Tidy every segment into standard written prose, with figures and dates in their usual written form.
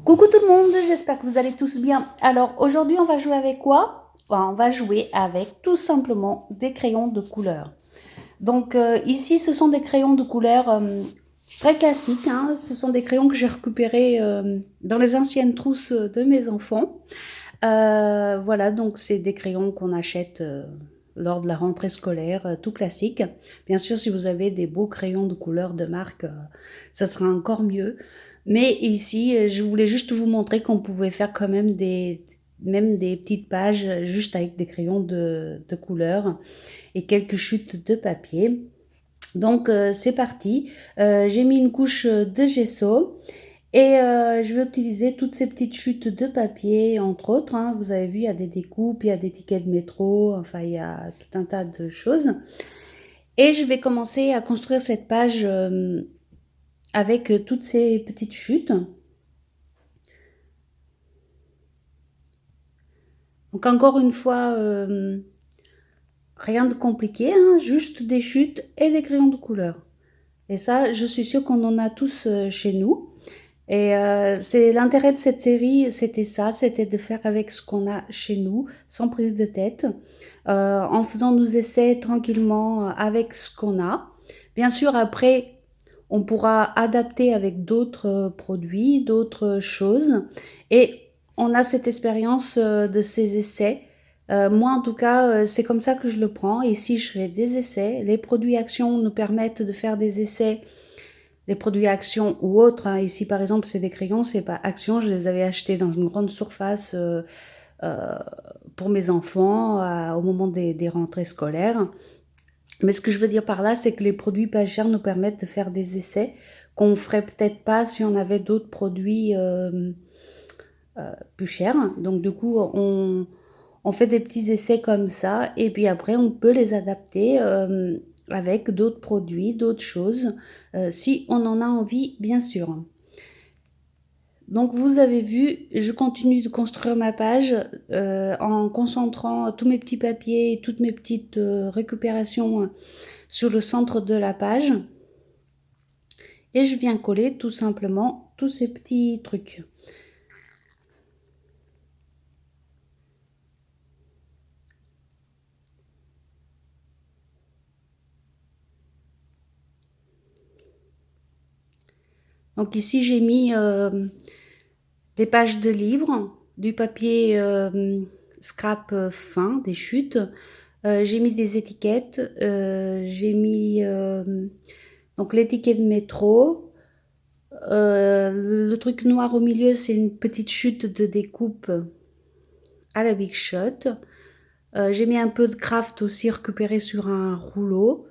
Coucou tout le monde, j'espère que vous allez tous bien. Alors aujourd'hui on va jouer avec quoi? On va jouer avec tout simplement des crayons de couleur. Donc ici ce sont des crayons de couleur très classiques, hein. Ce sont des crayons que j'ai récupérés dans les anciennes trousses de mes enfants. Voilà, donc c'est des crayons qu'on achète lors de la rentrée scolaire, tout classique. Bien sûr, si vous avez des beaux crayons de couleur de marque, ça sera encore mieux. Mais ici, je voulais juste vous montrer qu'on pouvait faire quand même même des petites pages juste avec des crayons de couleur et quelques chutes de papier. Donc c'est parti. J'ai mis une couche de gesso. Et je vais utiliser toutes ces petites chutes de papier, entre autres, hein. Vous avez vu, il y a des découpes, il y a des tickets de métro, enfin, il y a tout un tas de choses. Et je vais commencer à construire cette page avec toutes ces petites chutes. Donc encore une fois, rien de compliqué, hein, juste des chutes et des crayons de couleur. Et ça, je suis sûre qu'on en a tous chez nous. Et c'est l'intérêt de cette série, c'était ça, c'était de faire avec ce qu'on a chez nous, sans prise de tête, en faisant nos essais tranquillement avec ce qu'on a. Bien sûr, après, on pourra adapter avec d'autres produits, d'autres choses, et on a cette expérience de ces essais. Moi, en tout cas, c'est comme ça que je le prends. Ici, je fais des essais. Les produits Action nous permettent de faire des essais des produits Action ou autres, hein. Ici, par exemple, c'est des crayons, c'est pas Action. Je les avais achetés dans une grande surface euh, pour mes enfants au moment des rentrées scolaires. Mais ce que je veux dire par là, c'est que les produits pas chers nous permettent de faire des essais qu'on ferait peut-être pas si on avait d'autres produits plus chers. Donc, du coup, on fait des petits essais comme ça et puis après, on peut les adapter avec d'autres produits, d'autres choses, si on en a envie, bien sûr. Donc vous avez vu, je continue de construire ma page en concentrant tous mes petits papiers et toutes mes petites récupérations sur le centre de la page. Et je viens coller tout simplement tous ces petits trucs. Donc ici j'ai mis des pages de livres, du papier scrap fin, des chutes. J'ai mis des étiquettes, j'ai mis donc l'étiquette de métro. Le truc noir au milieu, c'est une petite chute de découpe à la Big Shot. J'ai mis un peu de craft aussi récupéré sur un rouleau.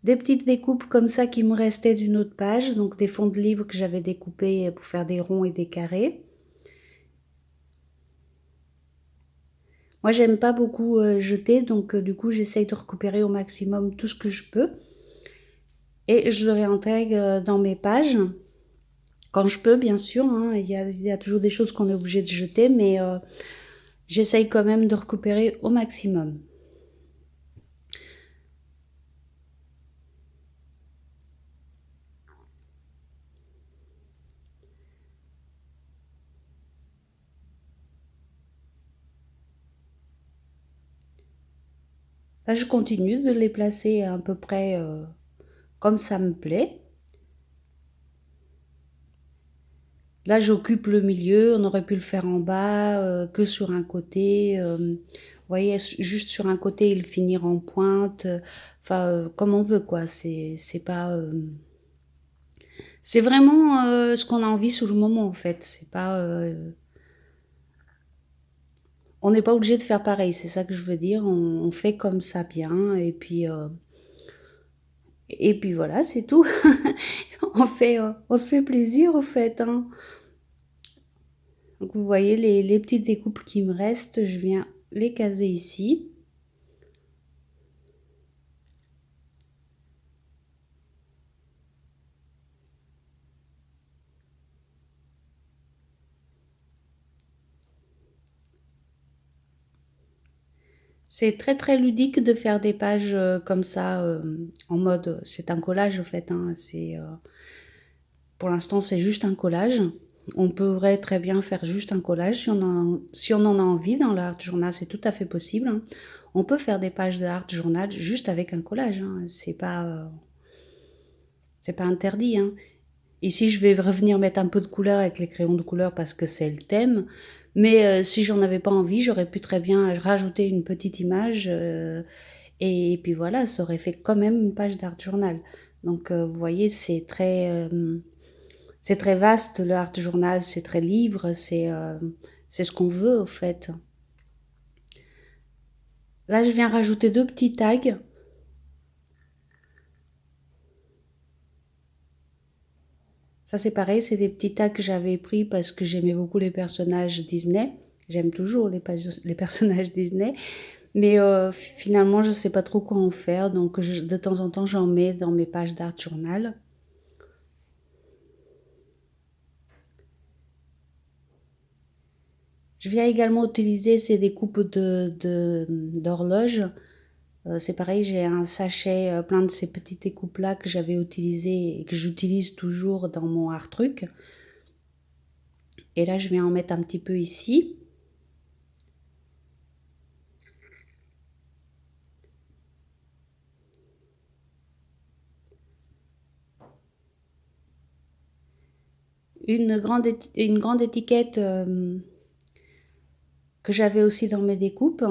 Des petites découpes comme ça qui me restaient d'une autre page, donc des fonds de livres que j'avais découpés pour faire des ronds et des carrés. Moi, j'aime pas beaucoup jeter, donc du coup, j'essaye de récupérer au maximum tout ce que je peux. Et je le réintègre dans mes pages. Quand je peux, bien sûr, hein. Il y a toujours des choses qu'on est obligé de jeter, mais j'essaye quand même de récupérer au maximum. Là, je continue de les placer à peu près comme ça me plaît. Là, j'occupe le milieu, on aurait pu le faire en bas, que sur un côté. Vous voyez, juste sur un côté, il finir en pointe. Enfin, comme on veut, quoi. C'est pas. C'est vraiment ce qu'on a envie sur le moment, en fait. C'est pas. On n'est pas obligé de faire pareil, c'est ça que je veux dire. On fait comme ça bien, et puis voilà, c'est tout. On se fait plaisir, au fait, hein. Donc vous voyez les petites découpes qui me restent, je viens les caser ici. C'est très très ludique de faire des pages comme ça, en mode, c'est un collage en fait, hein, pour l'instant c'est juste un collage. On pourrait très bien faire juste un collage si on en a envie dans l'art journal, c'est tout à fait possible, hein. On peut faire des pages de art journal juste avec un collage, hein. C'est pas interdit, hein. Ici, je vais revenir mettre un peu de couleur avec les crayons de couleur parce que c'est le thème. Mais si j'en avais pas envie, j'aurais pu très bien rajouter une petite image et puis voilà, ça aurait fait quand même une page d'art journal. Donc vous voyez, c'est très vaste le art journal, c'est très libre, c'est ce qu'on veut au fait. Là, je viens rajouter deux petits tags. Ça, c'est pareil, c'est des petits tags que j'avais pris parce que j'aimais beaucoup les personnages Disney. J'aime toujours les personnages Disney. Mais finalement, je ne sais pas trop quoi en faire. Donc, de temps en temps, j'en mets dans mes pages d'art journal. Je viens également utiliser ces découpes d'horloge. C'est pareil, j'ai un sachet plein de ces petites découpes-là que j'avais utilisées et que j'utilise toujours dans mon art truc. Et là, je viens en mettre un petit peu ici. Une grande étiquette que j'avais aussi dans mes découpes.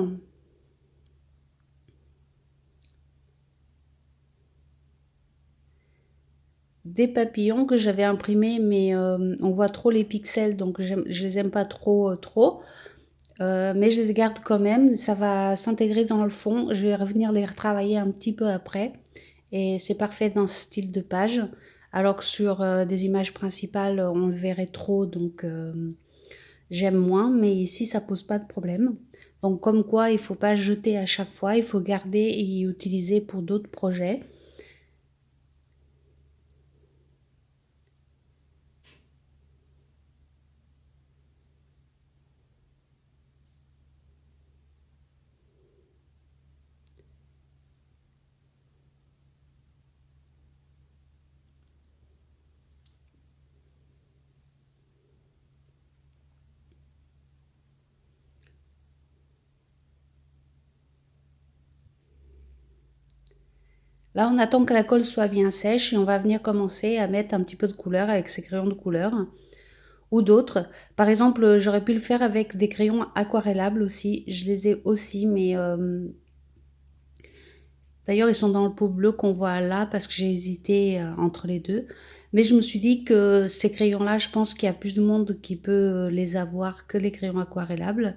Des papillons que j'avais imprimés, mais on voit trop les pixels, donc je les aime pas trop. Mais je les garde quand même, ça va s'intégrer dans le fond. Je vais revenir les retravailler un petit peu après. Et c'est parfait dans ce style de page. Alors que sur des images principales, on le verrait trop, donc j'aime moins. Mais ici, ça pose pas de problème. Donc comme quoi, il faut pas jeter à chaque fois, il faut garder et utiliser pour d'autres projets. Là, on attend que la colle soit bien sèche et on va venir commencer à mettre un petit peu de couleur avec ces crayons de couleur ou d'autres. Par exemple, j'aurais pu le faire avec des crayons aquarellables aussi. Je les ai aussi, mais d'ailleurs, ils sont dans le pot bleu qu'on voit là parce que j'ai hésité entre les deux. Mais je me suis dit que ces crayons-là, je pense qu'il y a plus de monde qui peut les avoir que les crayons aquarellables.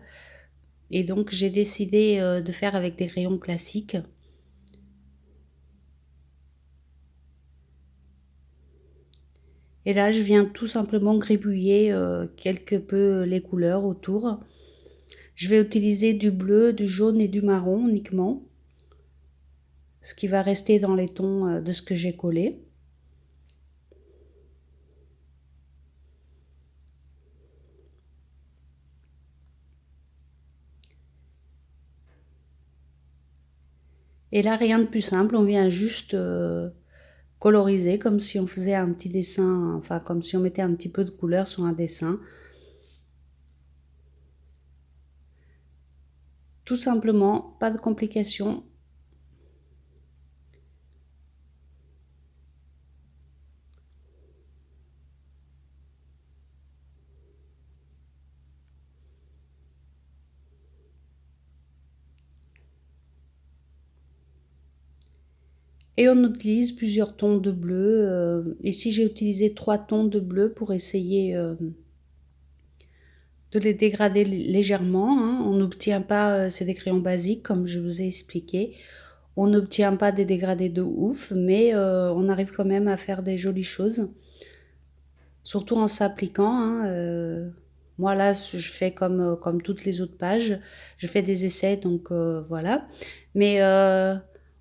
Et donc, j'ai décidé de faire avec des crayons classiques. Et là, je viens tout simplement gribouiller quelque peu les couleurs autour. Je vais utiliser du bleu, du jaune et du marron uniquement, ce qui va rester dans les tons de ce que j'ai collé. Et là, rien de plus simple, on vient juste coloriser comme si on faisait un petit dessin, enfin comme si on mettait un petit peu de couleur sur un dessin. Tout simplement, pas de complications. Et on utilise plusieurs tons de bleu. Ici, j'ai utilisé 3 tons de bleu pour essayer de les dégrader légèrement, hein. On n'obtient pas, c'est des crayons basiques comme je vous ai expliqué. On n'obtient pas des dégradés de ouf, mais on arrive quand même à faire des jolies choses. Surtout en s'appliquant, hein. Moi là, je fais comme toutes les autres pages. Je fais des essais, donc voilà. Mais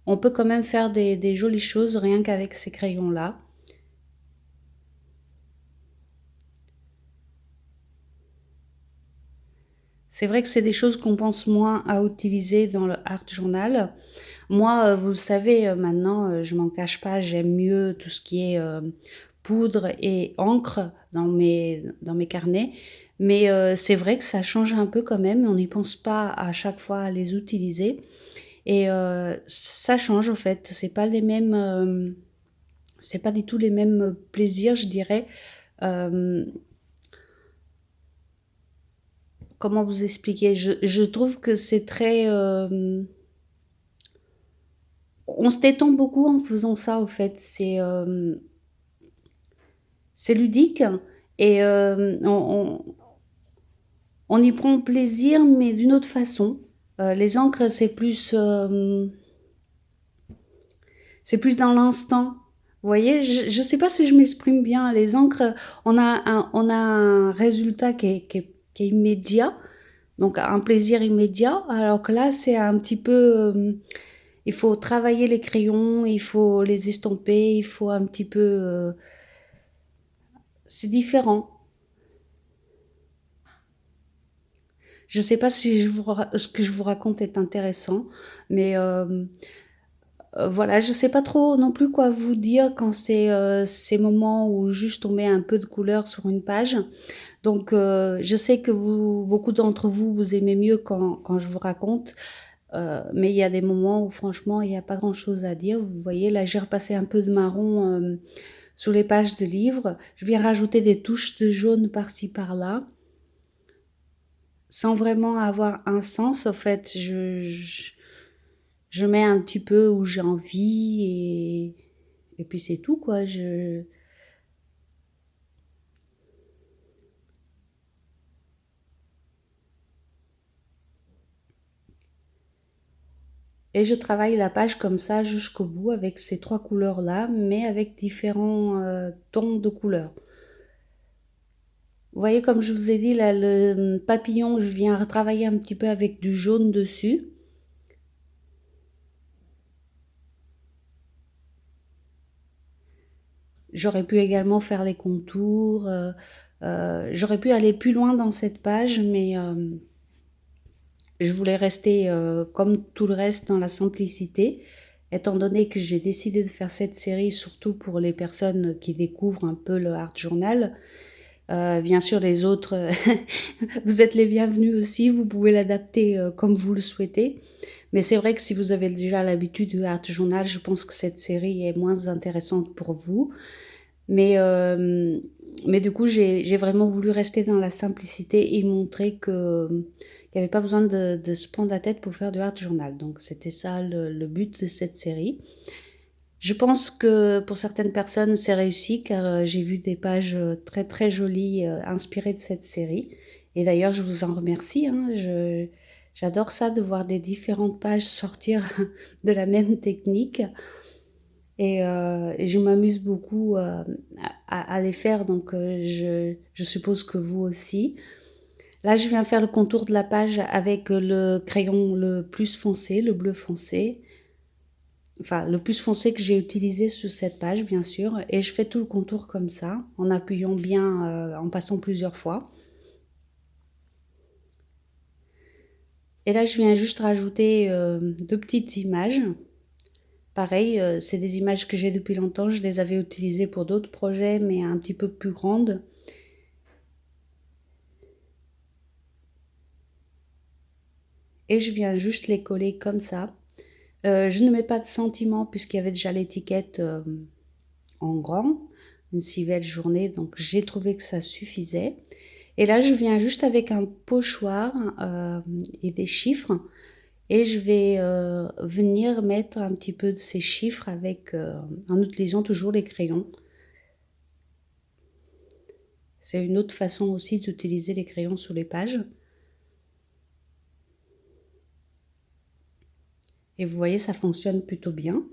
on peut quand même faire des jolies choses rien qu'avec ces crayons-là. C'est vrai que c'est des choses qu'on pense moins à utiliser dans le art journal. Moi, vous le savez, maintenant, je m'en cache pas, j'aime mieux tout ce qui est poudre et encre dans mes carnets. Mais c'est vrai que ça change un peu quand même. On n'y pense pas à chaque fois à les utiliser. Et ça change en fait. C'est pas du tout les mêmes plaisirs, je dirais. Euh, Comment vous expliquer? Je trouve que c'est très... on se détend beaucoup en faisant ça, au fait. C'est ludique et on y prend plaisir, mais d'une autre façon. Les encres, c'est plus dans l'instant. Vous voyez, je ne sais pas si je m'exprime bien. Les encres, on a un résultat qui est immédiat, donc un plaisir immédiat, alors que là, c'est un petit peu... il faut travailler les crayons, il faut les estomper, il faut un petit peu... c'est différent. Je ne sais pas si ce que je vous raconte est intéressant, mais voilà, je ne sais pas trop non plus quoi vous dire quand c'est ces moments où juste on met un peu de couleur sur une page. Donc, je sais que beaucoup d'entre vous, vous aimez mieux quand je vous raconte, mais il y a des moments où franchement, il n'y a pas grand-chose à dire. Vous voyez, là, j'ai repassé un peu de marron sur les pages de livres. Je viens rajouter des touches de jaune par-ci, par-là, sans vraiment avoir un sens. En fait, je mets un petit peu où j'ai envie et puis c'est tout, quoi. Et je travaille la page comme ça jusqu'au bout avec ces trois couleurs-là, mais avec différents tons de couleurs. Vous voyez, comme je vous ai dit, là, le papillon, je viens retravailler un petit peu avec du jaune dessus. J'aurais pu également faire les contours. J'aurais pu aller plus loin dans cette page, mais je voulais rester comme tout le reste dans la simplicité, étant donné que j'ai décidé de faire cette série surtout pour les personnes qui découvrent un peu le art journal. Bien sûr, les autres, vous êtes les bienvenus aussi, vous pouvez l'adapter comme vous le souhaitez. Mais c'est vrai que si vous avez déjà l'habitude du art journal, je pense que cette série est moins intéressante pour vous. Mais, euh, mais du coup, j'ai vraiment voulu rester dans la simplicité et montrer qu'il n'y avait pas besoin de se prendre la tête pour faire du art journal. Donc c'était ça le but de cette série. Je pense que pour certaines personnes, c'est réussi car j'ai vu des pages très très jolies inspirées de cette série. Et d'ailleurs, je vous en remercie. Hein. J'adore ça de voir des différentes pages sortir de la même technique. Et je m'amuse beaucoup à les faire, donc je suppose que vous aussi. Là, je viens faire le contour de la page avec le crayon le plus foncé, le bleu foncé. Enfin, le plus foncé que j'ai utilisé sur cette page, bien sûr. Et je fais tout le contour comme ça, en appuyant bien, en passant plusieurs fois. Et là, je viens juste rajouter deux petites images. Pareil, c'est des images que j'ai depuis longtemps. Je les avais utilisées pour d'autres projets, mais un petit peu plus grandes. Et je viens juste les coller comme ça. Je ne mets pas de sentiment puisqu'il y avait déjà l'étiquette en grand, une si belle journée, donc j'ai trouvé que ça suffisait. Et là, je viens juste avec un pochoir et des chiffres et je vais venir mettre un petit peu de ces chiffres en utilisant toujours les crayons. C'est une autre façon aussi d'utiliser les crayons sur les pages. Et vous voyez, ça fonctionne plutôt bien.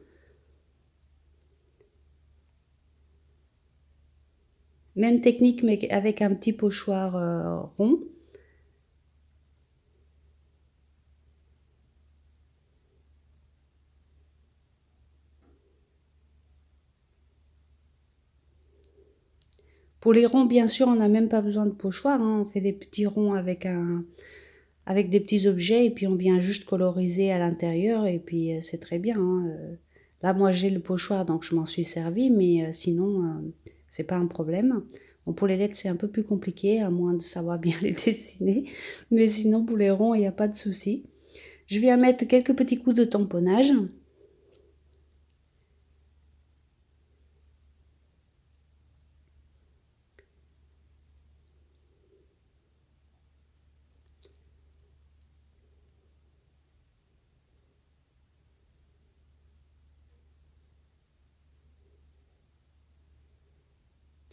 Même technique, mais avec un petit pochoir rond. Pour les ronds, bien sûr, on n'a même pas besoin de pochoir. Hein. On fait des petits ronds avec avec des petits objets et puis on vient juste coloriser à l'intérieur et puis c'est très bien, hein. Là, moi, j'ai le pochoir, donc je m'en suis servie, mais sinon, c'est pas un problème. Bon, pour les lettres, c'est un peu plus compliqué, à moins de savoir bien les dessiner. Mais sinon, pour les ronds, il n'y a pas de souci. Je viens mettre quelques petits coups de tamponnage.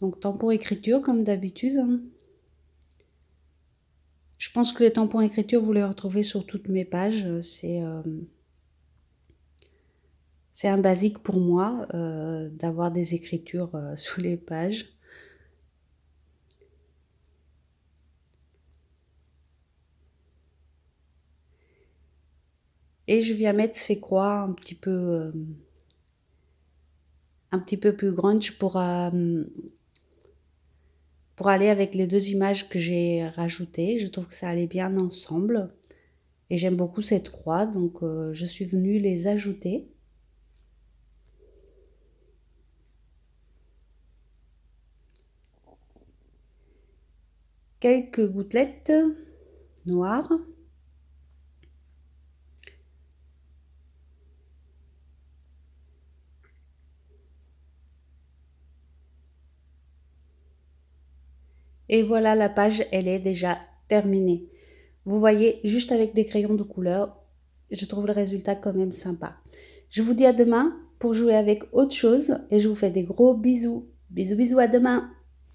Donc, tampon écriture, comme d'habitude, hein. Je pense que les tampons écriture, vous les retrouvez sur toutes mes pages. C'est un basique pour moi d'avoir des écritures sous les pages. Et je viens mettre ces croix un petit peu plus grunge pour aller avec les deux images que j'ai rajoutées. Je trouve que ça allait bien ensemble. Et j'aime beaucoup cette croix, donc je suis venue les ajouter. Quelques gouttelettes noires. Et voilà, la page, elle est déjà terminée. Vous voyez, juste avec des crayons de couleur, je trouve le résultat quand même sympa. Je vous dis à demain pour jouer avec autre chose et je vous fais des gros bisous. Bisous, bisous, à demain!